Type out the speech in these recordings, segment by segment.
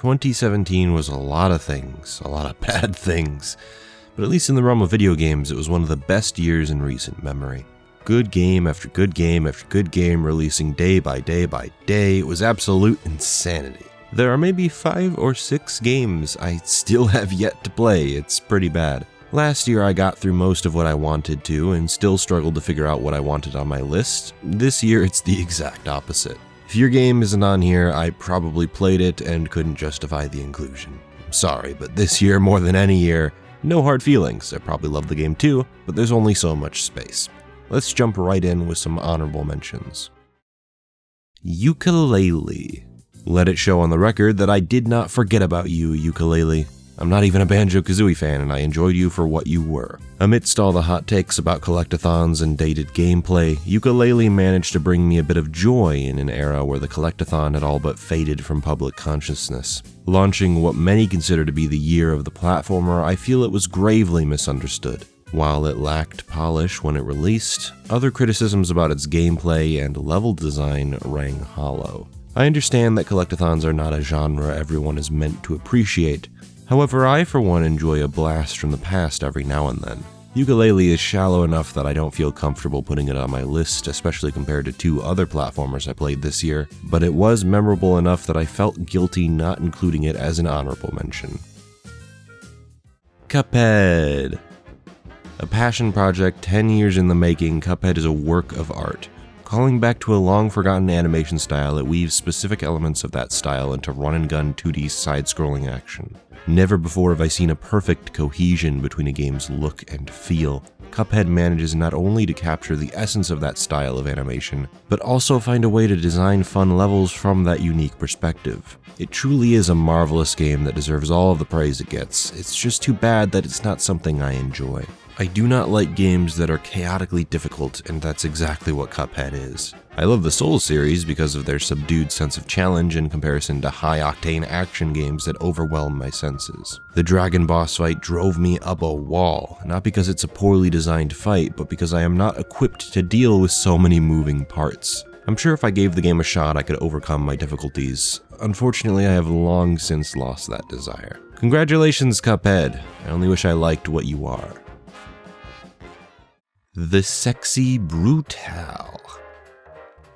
2017 was a lot of things, a lot of bad things, but at least in the realm of video games, it was one of the best years in recent memory. Good game after good game after good game releasing day by day by day. It was absolute insanity. There are maybe 5 or 6 games I still have yet to play. It's pretty bad. Last year I got through most of what I wanted to and still struggled to figure out what I wanted on my list. This year it's the exact opposite. If your game isn't on here, I probably played it and couldn't justify the inclusion. I'm sorry, but this year more than any year, no hard feelings. I probably love the game too, but there's only so much space. Let's jump right in with some honorable mentions. Yooka-Laylee. Let it show on the record that I did not forget about you, Yooka-Laylee. I'm not even a Banjo-Kazooie fan, and I enjoyed you for what you were. Amidst all the hot takes about collectathons and dated gameplay, Yooka-Laylee managed to bring me a bit of joy in an era where the collectathon had all but faded from public consciousness. Launching what many consider to be the year of the platformer, I feel it was gravely misunderstood. While it lacked polish when it released, other criticisms about its gameplay and level design rang hollow. I understand that collectathons are not a genre everyone is meant to appreciate. However, I for one enjoy a blast from the past every now and then. Yooka-Laylee is shallow enough that I don't feel comfortable putting it on my list, especially compared to 2 other platformers I played this year, but it was memorable enough that I felt guilty not including it as an honorable mention. Cuphead. A passion project 10 years in the making, Cuphead is a work of art. Calling back to a long-forgotten animation style, it weaves specific elements of that style into run-and-gun 2D side-scrolling action. Never before have I seen a perfect cohesion between a game's look and feel. Cuphead manages not only to capture the essence of that style of animation, but also find a way to design fun levels from that unique perspective. It truly is a marvelous game that deserves all of the praise it gets. It's just too bad that it's not something I enjoy. I do not like games that are chaotically difficult, and that's exactly what Cuphead is. I love the Souls series because of their subdued sense of challenge in comparison to high-octane action games that overwhelm my senses. The dragon boss fight drove me up a wall, not because it's a poorly designed fight, but because I am not equipped to deal with so many moving parts. I'm sure if I gave the game a shot, I could overcome my difficulties. Unfortunately, I have long since lost that desire. Congratulations, Cuphead. I only wish I liked what you are. The Sexy Brutale.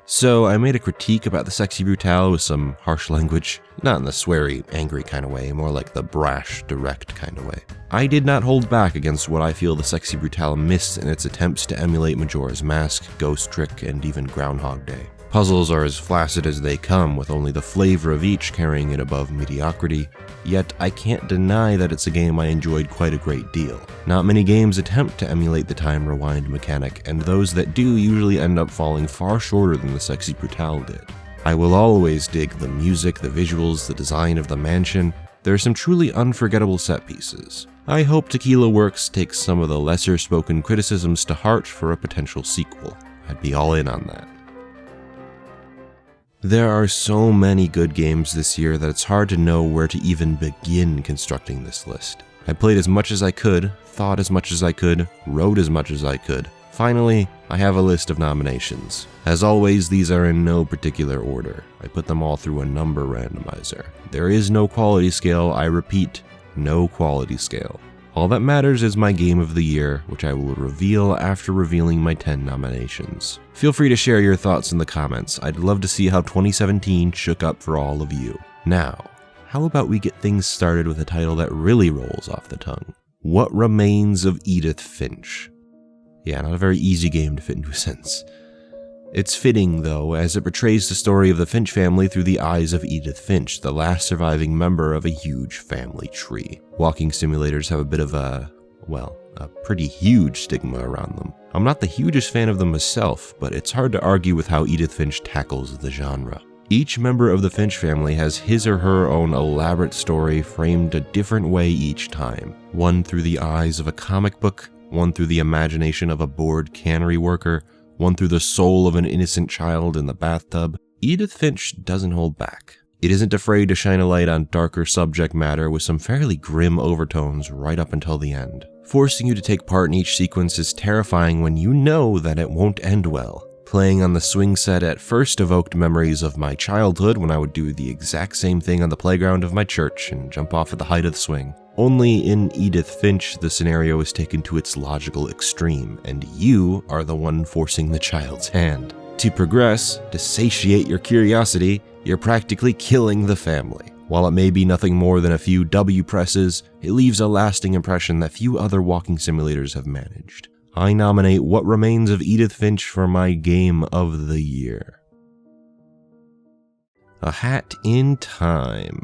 So I made a critique about the Sexy Brutale with some harsh language, not in the sweary, angry kind of way, more like the brash, direct kind of way. I did not hold back against what I feel the Sexy Brutale missed in its attempts to emulate Majora's Mask, Ghost Trick, and even Groundhog Day. Puzzles are as flaccid as they come, with only the flavor of each carrying it above mediocrity, yet I can't deny that it's a game I enjoyed quite a great deal. Not many games attempt to emulate the time rewind mechanic, and those that do usually end up falling far shorter than the Sexy Brutale did. I will always dig the music, the visuals, the design of the mansion. There are some truly unforgettable set pieces. I hope Tequila Works takes some of the lesser spoken criticisms to heart for a potential sequel. I'd be all in on that. There are so many good games this year that it's hard to know where to even begin constructing this list. I played as much as I could, thought as much as I could, wrote as much as I could. Finally, I have a list of nominations. As always, these are in no particular order. I put them all through a number randomizer. There is no quality scale, I repeat, no quality scale. All that matters is my game of the year, which I will reveal after revealing my 10 nominations. Feel free to share your thoughts in the comments. I'd love to see how 2017 shook up for all of you. Now, how about we get things started with a title that really rolls off the tongue? What Remains of Edith Finch? Yeah, not a very easy game to fit into a sentence. It's fitting, though, as it portrays the story of the Finch family through the eyes of Edith Finch, the last surviving member of a huge family tree. Walking simulators have a bit of a pretty huge stigma around them. I'm not the hugest fan of them myself, but it's hard to argue with how Edith Finch tackles the genre. Each member of the Finch family has his or her own elaborate story framed a different way each time. One through the eyes of a comic book, one through the imagination of a bored cannery worker, one through the soul of an innocent child in the bathtub. Edith Finch doesn't hold back. It isn't afraid to shine a light on darker subject matter with some fairly grim overtones right up until the end. Forcing you to take part in each sequence is terrifying when you know that it won't end well. Playing on the swing set at first evoked memories of my childhood when I would do the exact same thing on the playground of my church and jump off at the height of the swing. Only in Edith Finch, the scenario is taken to its logical extreme, and you are the one forcing the child's hand. To progress, to satiate your curiosity, you're practically killing the family. While it may be nothing more than a few W presses, it leaves a lasting impression that few other walking simulators have managed. I nominate What Remains of Edith Finch for my Game of the Year. A Hat in Time.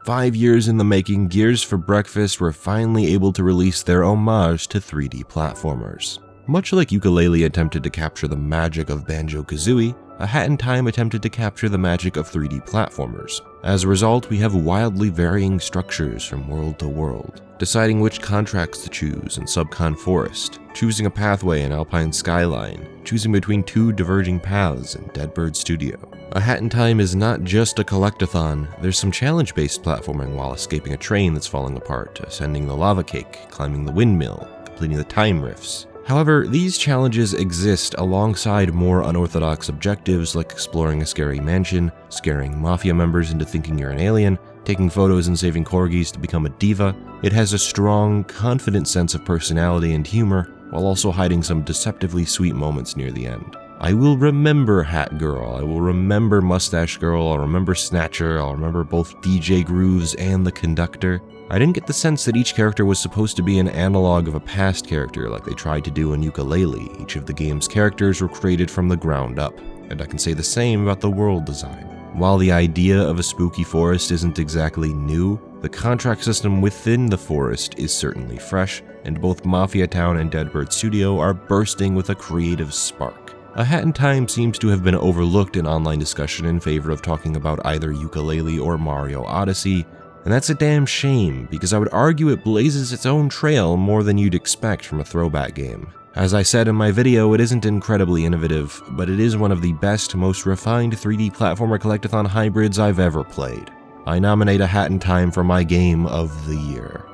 5 years in the making, Gears for Breakfast were finally able to release their homage to 3D platformers. Much like Yooka-Laylee attempted to capture the magic of Banjo-Kazooie, A Hat in Time attempted to capture the magic of 3D platformers. As a result, we have wildly varying structures from world to world, deciding which contracts to choose in Subcon Forest, choosing a pathway in Alpine Skyline, choosing between two diverging paths in Deadbird Studio. A Hat in Time is not just a collectathon, there's some challenge-based platforming while escaping a train that's falling apart, ascending the lava cake, climbing the windmill, completing the time rifts. However, these challenges exist alongside more unorthodox objectives like exploring a scary mansion, scaring mafia members into thinking you're an alien, taking photos and saving corgis to become a diva. It has a strong, confident sense of personality and humor, while also hiding some deceptively sweet moments near the end. I will remember Hat Girl, I will remember Mustache Girl, I'll remember Snatcher, I'll remember both DJ Grooves and the Conductor. I didn't get the sense that each character was supposed to be an analog of a past character like they tried to do in Yooka-Laylee. Each of the game's characters were created from the ground up, and I can say the same about the world design. While the idea of a spooky forest isn't exactly new, the contract system within the forest is certainly fresh, and both Mafia Town and Deadbird Studio are bursting with a creative spark. A Hat in Time seems to have been overlooked in online discussion in favor of talking about either Yooka-Laylee or Mario Odyssey, and that's a damn shame, because I would argue it blazes its own trail more than you'd expect from a throwback game. As I said in my video, it isn't incredibly innovative, but it is one of the best, most refined 3D platformer collectathon hybrids I've ever played. I nominate A Hat in Time for my Game of the Year.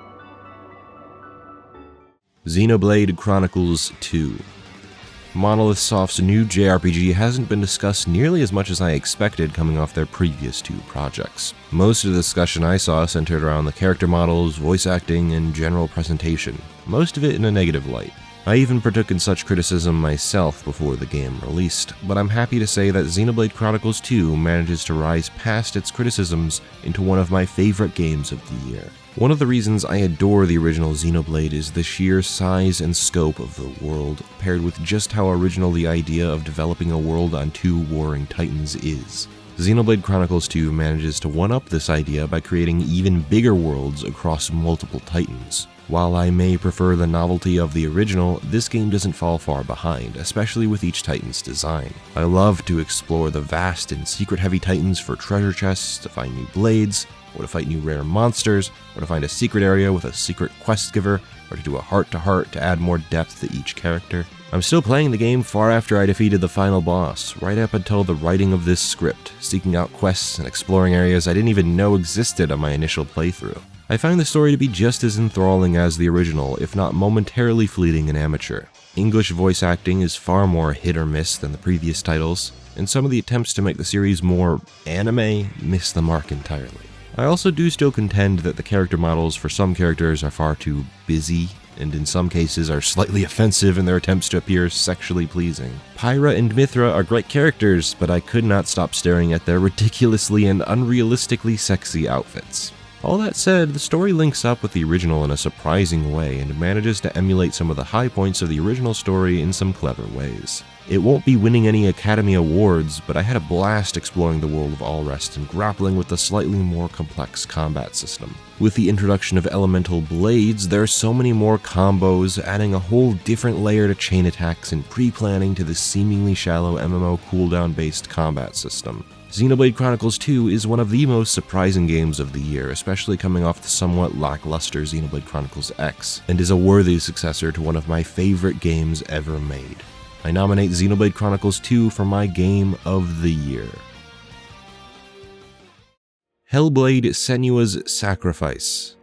Xenoblade Chronicles 2. Monolith Soft's new JRPG hasn't been discussed nearly as much as I expected coming off their previous two projects. Most of the discussion I saw centered around the character models, voice acting, and general presentation, most of it in a negative light. I even partook in such criticism myself before the game released, but I'm happy to say that Xenoblade Chronicles 2 manages to rise past its criticisms into one of my favorite games of the year. One of the reasons I adore the original Xenoblade is the sheer size and scope of the world, paired with just how original the idea of developing a world on two warring titans is. Xenoblade Chronicles 2 manages to one-up this idea by creating even bigger worlds across multiple titans. While I may prefer the novelty of the original, this game doesn't fall far behind, especially with each titan's design. I love to explore the vast and secret-heavy titans for treasure chests, to find new blades, or to fight new rare monsters, or to find a secret area with a secret quest giver, or to do a heart-to-heart to add more depth to each character. I'm still playing the game far after I defeated the final boss, right up until the writing of this script, seeking out quests and exploring areas I didn't even know existed on my initial playthrough. I find the story to be just as enthralling as the original, if not momentarily fleeting and amateur. English voice acting is far more hit or miss than the previous titles, and some of the attempts to make the series more anime miss the mark entirely. I also do still contend that the character models for some characters are far too busy, and in some cases are slightly offensive in their attempts to appear sexually pleasing. Pyra and Mithra are great characters, but I could not stop staring at their ridiculously and unrealistically sexy outfits. All that said, the story links up with the original in a surprising way and manages to emulate some of the high points of the original story in some clever ways. It won't be winning any Academy Awards, but I had a blast exploring the world of Allrest and grappling with the slightly more complex combat system. With the introduction of elemental blades, there are so many more combos, adding a whole different layer to chain attacks and pre-planning to the seemingly shallow MMO cooldown-based combat system. Xenoblade Chronicles 2 is one of the most surprising games of the year, especially coming off the somewhat lackluster Xenoblade Chronicles X, and is a worthy successor to one of my favorite games ever made. I nominate Xenoblade Chronicles 2 for my Game of the Year. Hellblade: Senua's Sacrifice.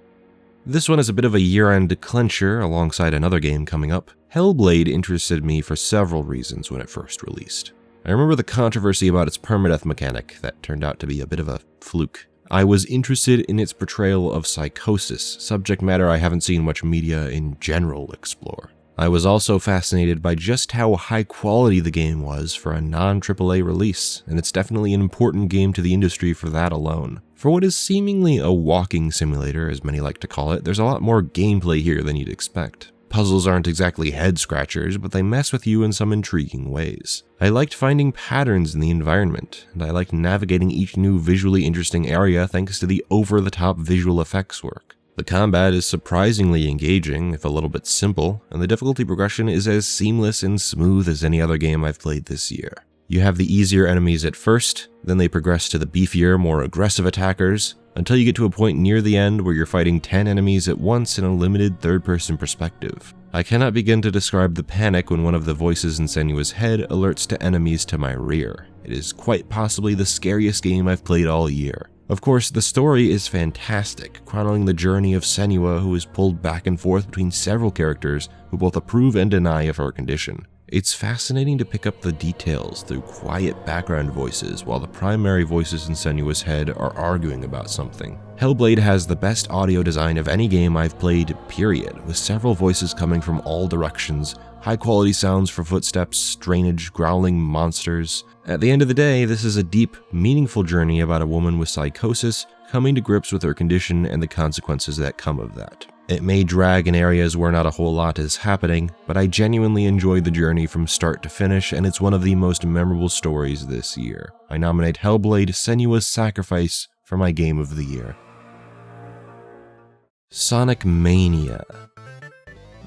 This one is a bit of a year-end clincher alongside another game coming up. Hellblade interested me for several reasons when it first released. I remember the controversy about its permadeath mechanic that turned out to be a bit of a fluke. I was interested in its portrayal of psychosis, subject matter I haven't seen much media in general explore. I was also fascinated by just how high quality the game was for a non-AAA release, and it's definitely an important game to the industry for that alone. For what is seemingly a walking simulator, as many like to call it, there's a lot more gameplay here than you'd expect. Puzzles aren't exactly head-scratchers, but they mess with you in some intriguing ways. I liked finding patterns in the environment, and I liked navigating each new visually interesting area thanks to the over-the-top visual effects work. The combat is surprisingly engaging, if a little bit simple, and the difficulty progression is as seamless and smooth as any other game I've played this year. You have the easier enemies at first, then they progress to the beefier, more aggressive attackers, until you get to a point near the end where you're fighting 10 enemies at once in a limited third-person perspective. I cannot begin to describe the panic when one of the voices in Senua's head alerts to enemies to my rear. It is quite possibly the scariest game I've played all year. Of course, the story is fantastic, chronicling the journey of Senua, who is pulled back and forth between several characters who both approve and deny of her condition. It's fascinating to pick up the details through quiet background voices while the primary voices in Senua's head are arguing about something. Hellblade has the best audio design of any game I've played, period, with several voices coming from all directions, high-quality sounds for footsteps, drainage, growling monsters. At the end of the day, this is a deep, meaningful journey about a woman with psychosis coming to grips with her condition and the consequences that come of that. It may drag in areas where not a whole lot is happening, but I genuinely enjoyed the journey from start to finish, and it's one of the most memorable stories this year. I nominate Hellblade: Senua's Sacrifice for my Game of the Year. Sonic Mania.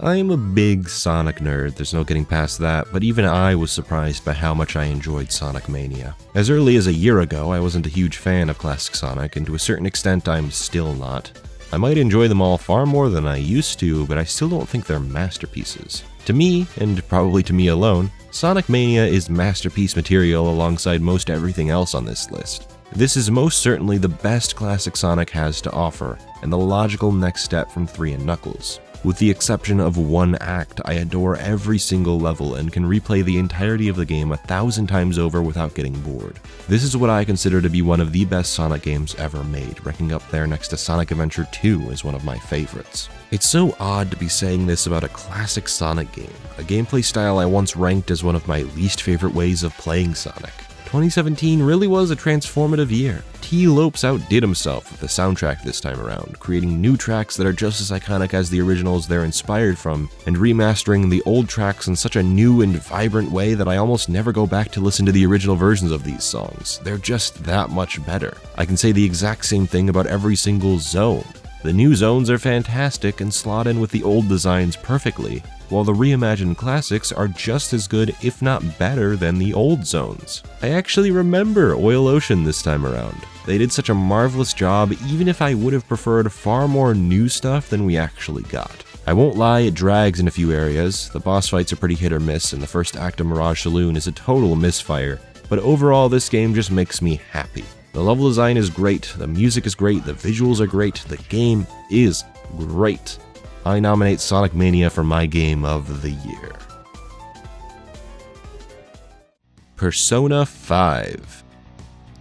I am a big Sonic nerd, there's no getting past that, but even I was surprised by how much I enjoyed Sonic Mania. As early as a year ago, I wasn't a huge fan of classic Sonic, and to a certain extent I'm still not. I might enjoy them all far more than I used to, but I still don't think they're masterpieces. To me, and probably to me alone, Sonic Mania is masterpiece material alongside most everything else on this list. This is most certainly the best classic Sonic has to offer, and the logical next step from 3 and Knuckles. With the exception of one act, I adore every single level and can replay the entirety of the game 1,000 times over without getting bored. This is what I consider to be one of the best Sonic games ever made, ranking up there next to Sonic Adventure 2 as one of my favorites. It's so odd to be saying this about a classic Sonic game, a gameplay style I once ranked as one of my least favorite ways of playing Sonic. 2017 really was a transformative year. T. Lopes outdid himself with the soundtrack this time around, creating new tracks that are just as iconic as the originals they're inspired from, and remastering the old tracks in such a new and vibrant way that I almost never go back to listen to the original versions of these songs. They're just that much better. I can say the exact same thing about every single zone. The new zones are fantastic and slot in with the old designs perfectly, while the reimagined classics are just as good, if not better, than the old zones. I actually remember Oil Ocean this time around. They did such a marvelous job, even if I would have preferred far more new stuff than we actually got. I won't lie, it drags in a few areas. The boss fights are pretty hit or miss, and the first act of Mirage Saloon is a total misfire, but overall this game just makes me happy. The level design is great, the music is great, the visuals are great, the game is great. I nominate Sonic Mania for my Game of the Year. Persona 5.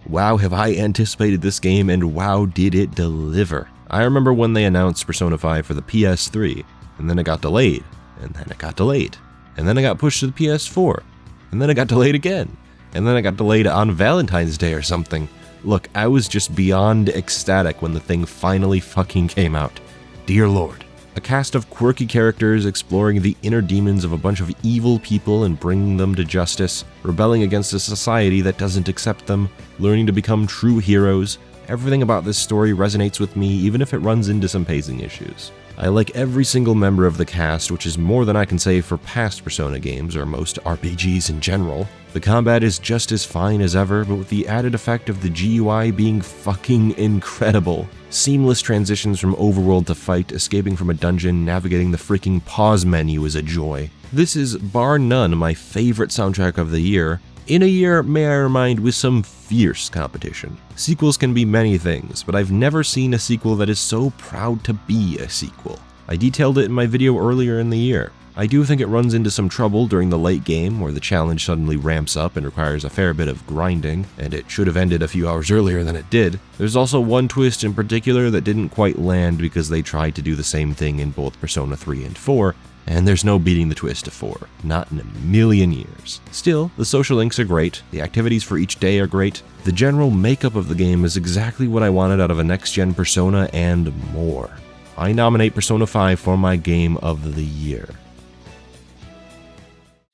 Wow, have I anticipated this game, and wow, did it deliver. I remember when they announced Persona 5 for the PS3, and then it got delayed, and then it got delayed, and then it got pushed to the PS4, and then it got delayed again, and then it got delayed on Valentine's Day or something. Look, I was just beyond ecstatic when the thing finally fucking came out. Dear Lord. A cast of quirky characters exploring the inner demons of a bunch of evil people and bringing them to justice, rebelling against a society that doesn't accept them, learning to become true heroes. Everything about this story resonates with me, even if it runs into some pacing issues. I like every single member of the cast, which is more than I can say for past Persona games or most RPGs in general. The combat is just as fine as ever, but with the added effect of the GUI being fucking incredible. Seamless transitions from overworld to fight, escaping from a dungeon, navigating the freaking pause menu is a joy. This is, bar none, my favorite soundtrack of the year. In a year, may I remind, with some fierce competition. Sequels can be many things, but I've never seen a sequel that is so proud to be a sequel. I detailed it in my video earlier in the year. I do think it runs into some trouble during the late game where the challenge suddenly ramps up and requires a fair bit of grinding, and it should have ended a few hours earlier than it did. There's also one twist in particular that didn't quite land because they tried to do the same thing in both Persona 3 and 4, and there's no beating the twist of 4. Not in a million years. Still, the social links are great, the activities for each day are great, the general makeup of the game is exactly what I wanted out of a next-gen Persona and more. I nominate Persona 5 for my game of the year.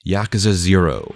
Yakuza 0.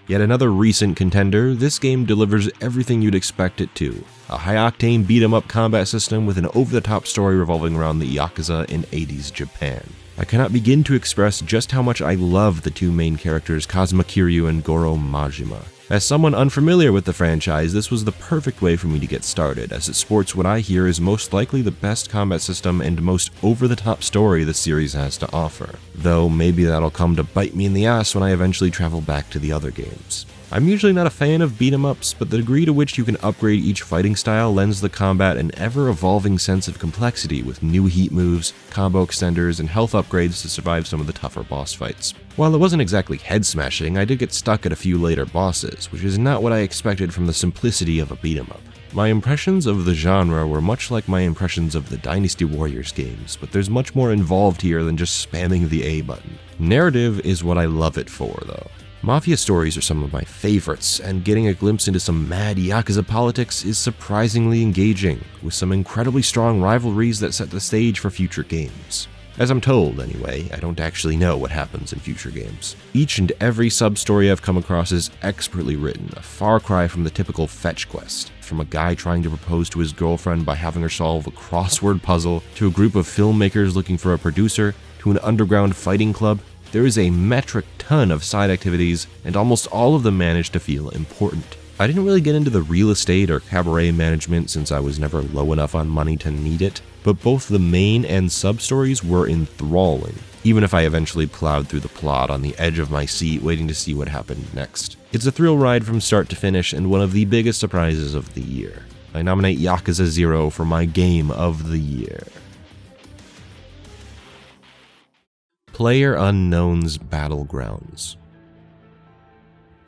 Yet another recent contender, this game delivers everything you'd expect it to. A high-octane beat-em-up combat system with an over-the-top story revolving around the Yakuza in 80s Japan. I cannot begin to express just how much I love the two main characters, Kazuma Kiryu and Goro Majima. As someone unfamiliar with the franchise, this was the perfect way for me to get started, as it sports what I hear is most likely the best combat system and most over-the-top story the series has to offer. Though maybe that'll come to bite me in the ass when I eventually travel back to the other games. I'm usually not a fan of beat-em-ups, but the degree to which you can upgrade each fighting style lends the combat an ever-evolving sense of complexity with new heat moves, combo extenders, and health upgrades to survive some of the tougher boss fights. While it wasn't exactly head-smashing, I did get stuck at a few later bosses, which is not what I expected from the simplicity of a beat-em-up. My impressions of the genre were much like my impressions of the Dynasty Warriors games, but there's much more involved here than just spamming the A button. Narrative is what I love it for, though. Mafia stories are some of my favorites, and getting a glimpse into some mad Yakuza politics is surprisingly engaging, with some incredibly strong rivalries that set the stage for future games. As I'm told, anyway, I don't actually know what happens in future games. Each and every sub-story I've come across is expertly written, a far cry from the typical fetch quest. From a guy trying to propose to his girlfriend by having her solve a crossword puzzle, to a group of filmmakers looking for a producer, to an underground fighting club, there is a metric ton of side activities, and almost all of them manage to feel important. I didn't really get into the real estate or cabaret management since I was never low enough on money to need it, but both the main and sub-stories were enthralling, even if I eventually plowed through the plot on the edge of my seat waiting to see what happened next. It's a thrill ride from start to finish and one of the biggest surprises of the year. I nominate Yakuza 0 for my game of the year. PlayerUnknown's Battlegrounds.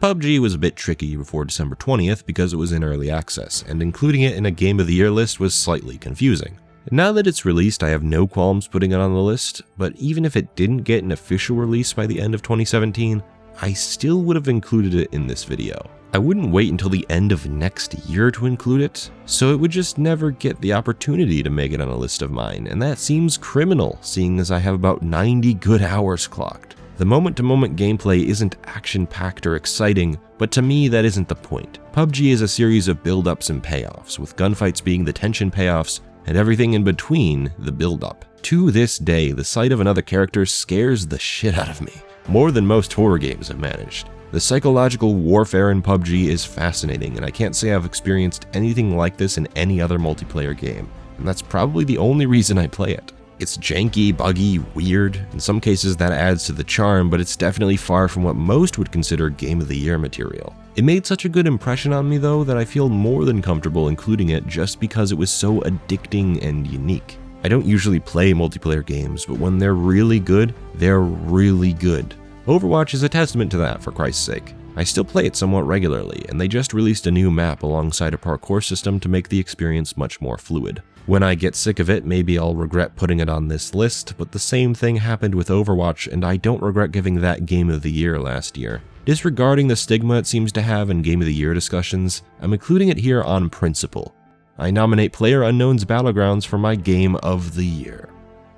PUBG was a bit tricky before December 20th because it was in early access, and including it in a Game of the Year list was slightly confusing. Now that it's released, I have no qualms putting it on the list, but even if it didn't get an official release by the end of 2017, I still would have included it in this video. I wouldn't wait until the end of next year to include it, so it would just never get the opportunity to make it on a list of mine, and that seems criminal, seeing as I have about 90 good hours clocked. The moment-to-moment gameplay isn't action-packed or exciting, but to me that isn't the point. PUBG is a series of build-ups and payoffs, with gunfights being the tension payoffs, and everything in between the build-up. To this day, the sight of another character scares the shit out of me, more than most horror games have managed. The psychological warfare in PUBG is fascinating, and I can't say I've experienced anything like this in any other multiplayer game, and that's probably the only reason I play it. It's janky, buggy, weird. In some cases that adds to the charm, but it's definitely far from what most would consider Game of the Year material. It made such a good impression on me though that I feel more than comfortable including it just because it was so addicting and unique. I don't usually play multiplayer games, but when they're really good, they're really good. Overwatch is a testament to that, for Christ's sake. I still play it somewhat regularly, and they just released a new map alongside a parkour system to make the experience much more fluid. When I get sick of it, maybe I'll regret putting it on this list, but the same thing happened with Overwatch, and I don't regret giving that Game of the Year last year. Disregarding the stigma it seems to have in Game of the Year discussions, I'm including it here on principle. I nominate PlayerUnknown's Battlegrounds for my Game of the Year.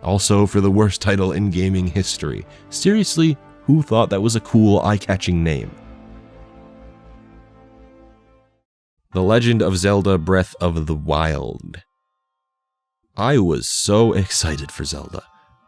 Also for the worst title in gaming history. Seriously, who thought that was a cool, eye-catching name? The Legend of Zelda Breath of the Wild. I was so excited for Zelda.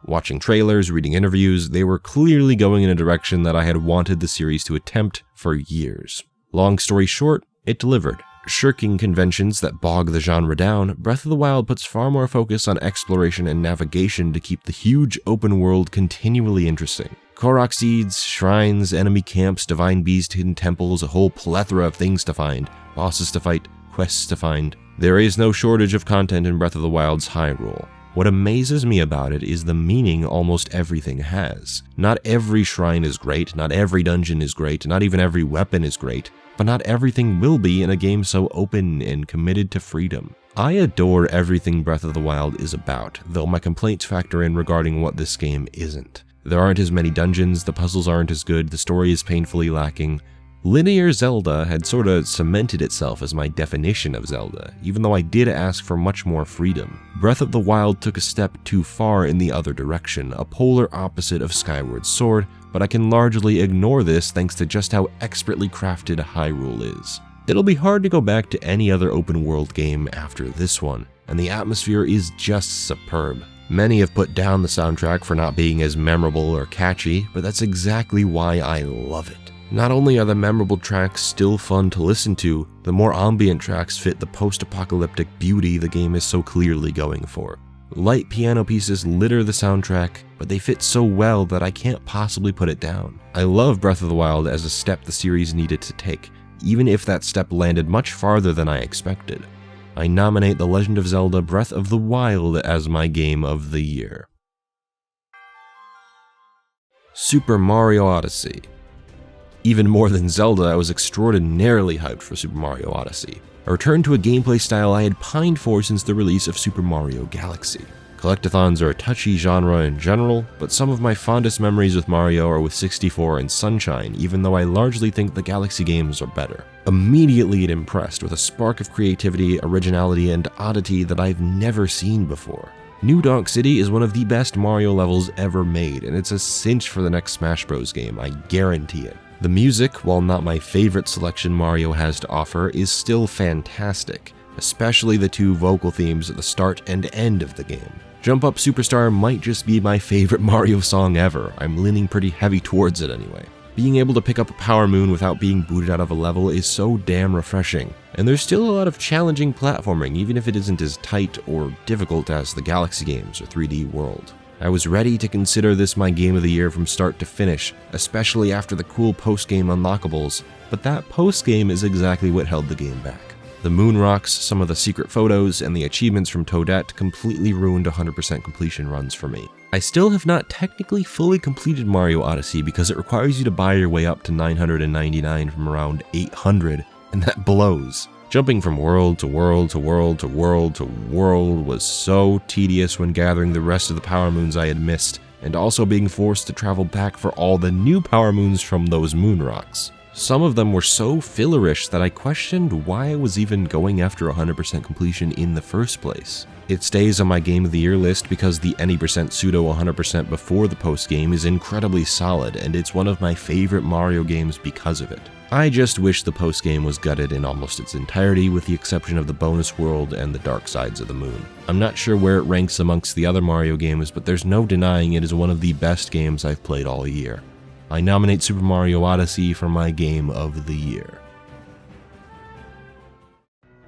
Watching trailers, reading interviews, they were clearly going in a direction that I had wanted the series to attempt for years. Long story short, it delivered. Shirking conventions that bog the genre down, Breath of the Wild puts far more focus on exploration and navigation to keep the huge open world continually interesting. Korok seeds, shrines, enemy camps, divine beast, hidden temples, a whole plethora of things to find, bosses to fight, quests to find. There is no shortage of content in Breath of the Wild's Hyrule. What amazes me about it is the meaning almost everything has. Not every shrine is great, not every dungeon is great, not even every weapon is great, but not everything will be in a game so open and committed to freedom. I adore everything Breath of the Wild is about, though my complaints factor in regarding what this game isn't. There aren't as many dungeons, the puzzles aren't as good, the story is painfully lacking. Linear Zelda had sorta cemented itself as my definition of Zelda, even though I did ask for much more freedom. Breath of the Wild took a step too far in the other direction, a polar opposite of Skyward Sword, but I can largely ignore this thanks to just how expertly crafted Hyrule is. It'll be hard to go back to any other open world game after this one, and the atmosphere is just superb. Many have put down the soundtrack for not being as memorable or catchy, but that's exactly why I love it. Not only are the memorable tracks still fun to listen to, the more ambient tracks fit the post-apocalyptic beauty the game is so clearly going for. Light piano pieces litter the soundtrack, but they fit so well that I can't possibly put it down. I love Breath of the Wild as a step the series needed to take, even if that step landed much farther than I expected. I nominate The Legend of Zelda Breath of the Wild as my Game of the Year. Super Mario Odyssey. Even more than Zelda, I was extraordinarily hyped for Super Mario Odyssey, a return to a gameplay style I had pined for since the release of Super Mario Galaxy. Collectathons are a touchy genre in general, but some of my fondest memories with Mario are with 64 and Sunshine, even though I largely think the Galaxy games are better. Immediately it impressed with a spark of creativity, originality, and oddity that I've never seen before. New Donk City is one of the best Mario levels ever made, and it's a cinch for the next Smash Bros. Game, I guarantee it. The music, while not my favorite selection Mario has to offer, is still fantastic, especially the two vocal themes at the start and end of the game. Jump Up Superstar might just be my favorite Mario song ever, I'm leaning pretty heavy towards it anyway. Being able to pick up a Power Moon without being booted out of a level is so damn refreshing, and there's still a lot of challenging platforming even if it isn't as tight or difficult as the Galaxy games or 3D World. I was ready to consider this my game of the year from start to finish, especially after the cool post-game unlockables, but that post-game is exactly what held the game back. The moon rocks, some of the secret photos, and the achievements from Toadette completely ruined 100% completion runs for me. I still have not technically fully completed Mario Odyssey because it requires you to buy your way up to 999 from around 800, and that blows. Jumping from world to world to world to world to world was so tedious when gathering the rest of the Power Moons I had missed, and also being forced to travel back for all the new Power Moons from those moon rocks. Some of them were so fillerish that I questioned why I was even going after 100% completion in the first place. It stays on my Game of the Year list because the any percent pseudo 100% before the post game is incredibly solid, and it's one of my favorite Mario games because of it. I just wish the post game was gutted in almost its entirety with the exception of the bonus world and the dark sides of the moon. I'm not sure where it ranks amongst the other Mario games, but there's no denying it is one of the best games I've played all year. I nominate Super Mario Odyssey for my Game of the Year.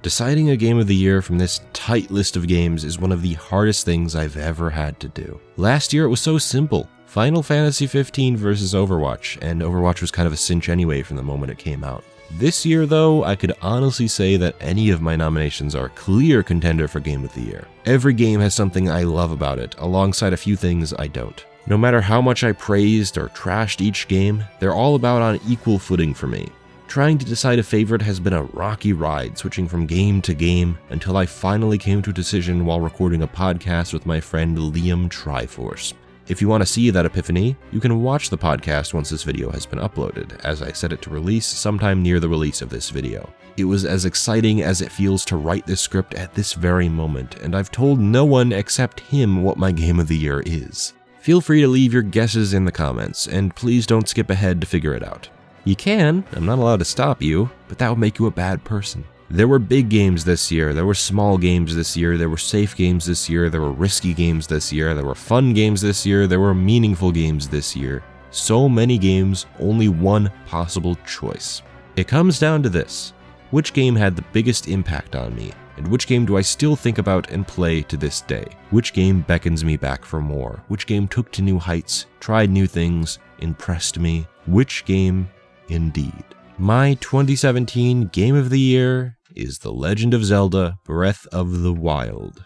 Deciding a Game of the Year from this tight list of games is one of the hardest things I've ever had to do. Last year it was so simple. Final Fantasy 15 versus Overwatch, and Overwatch was kind of a cinch anyway from the moment it came out. This year though, I could honestly say that any of my nominations are a clear contender for Game of the Year. Every game has something I love about it, alongside a few things I don't. No matter how much I praised or trashed each game, they're all about on equal footing for me. Trying to decide a favorite has been a rocky ride, switching from game to game, until I finally came to a decision while recording a podcast with my friend Liam Triforce. If you want to see that epiphany, you can watch the podcast once this video has been uploaded, as I set it to release sometime near the release of this video. It was as exciting as it feels to write this script at this very moment, and I've told no one except him what my Game of the Year is. Feel free to leave your guesses in the comments, and please don't skip ahead to figure it out. You can, I'm not allowed to stop you, but that would make you a bad person. There were big games this year, there were small games this year, there were safe games this year, there were risky games this year, there were fun games this year, there were meaningful games this year. So many games, only one possible choice. It comes down to this: which game had the biggest impact on me, and which game do I still think about and play to this day? Which game beckons me back for more? Which game took to new heights, tried new things, impressed me? Which game indeed? My 2017 Game of the Year is The Legend of Zelda Breath of the Wild.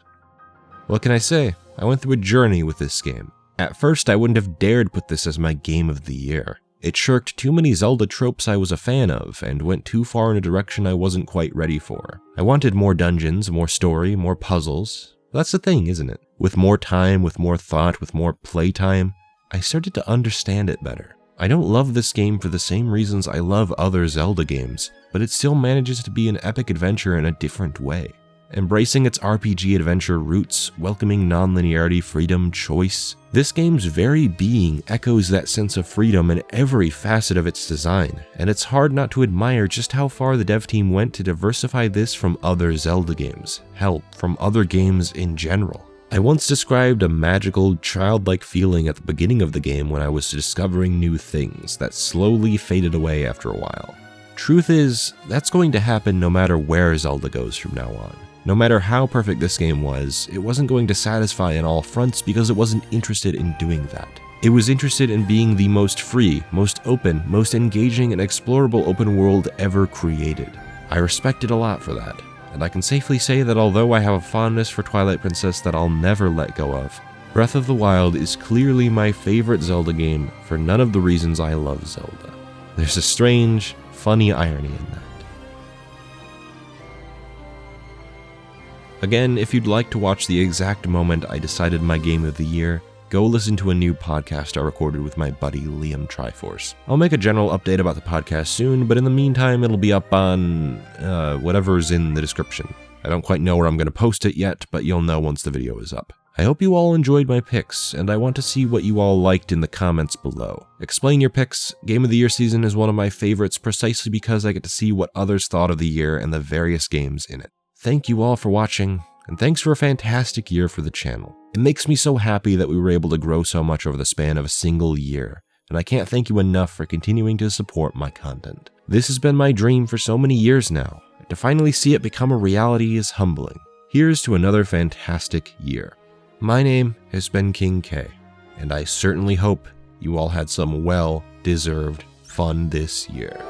What can I say? I went through a journey with this game. At first, I wouldn't have dared put this as my game of the year. It shirked too many Zelda tropes I was a fan of, and went too far in a direction I wasn't quite ready for. I wanted more dungeons, more story, more puzzles. That's the thing, isn't it? With more time, with more thought, with more playtime, I started to understand it better. I don't love this game for the same reasons I love other Zelda games, but it still manages to be an epic adventure in a different way. Embracing its RPG adventure roots, welcoming non-linearity, freedom, choice. This game's very being echoes that sense of freedom in every facet of its design, and it's hard not to admire just how far the dev team went to diversify this from other Zelda games, hell, from other games in general. I once described a magical, childlike feeling at the beginning of the game when I was discovering new things that slowly faded away after a while. Truth is, that's going to happen no matter where Zelda goes from now on. No matter how perfect this game was, it wasn't going to satisfy on all fronts because it wasn't interested in doing that. It was interested in being the most free, most open, most engaging and explorable open world ever created. I respect it a lot for that, and I can safely say that although I have a fondness for Twilight Princess that I'll never let go of, Breath of the Wild is clearly my favorite Zelda game for none of the reasons I love Zelda. There's a strange, funny irony in that. Again, if you'd like to watch the exact moment I decided my game of the year, go listen to a new podcast I recorded with my buddy Liam Triforce. I'll make a general update about the podcast soon, but in the meantime, it'll be up on whatever's in the description. I don't quite know where I'm going to post it yet, but you'll know once the video is up. I hope you all enjoyed my picks, and I want to see what you all liked in the comments below. Explain your picks. Game of the Year season is one of my favorites precisely because I get to see what others thought of the year and the various games in it. Thank you all for watching, and thanks for a fantastic year for the channel. It makes me so happy that we were able to grow so much over the span of a single year, and I can't thank you enough for continuing to support my content. This has been my dream for so many years now. To finally see it become a reality is humbling. Here's to another fantastic year. My name has been KingK, and I certainly hope you all had some well-deserved fun this year.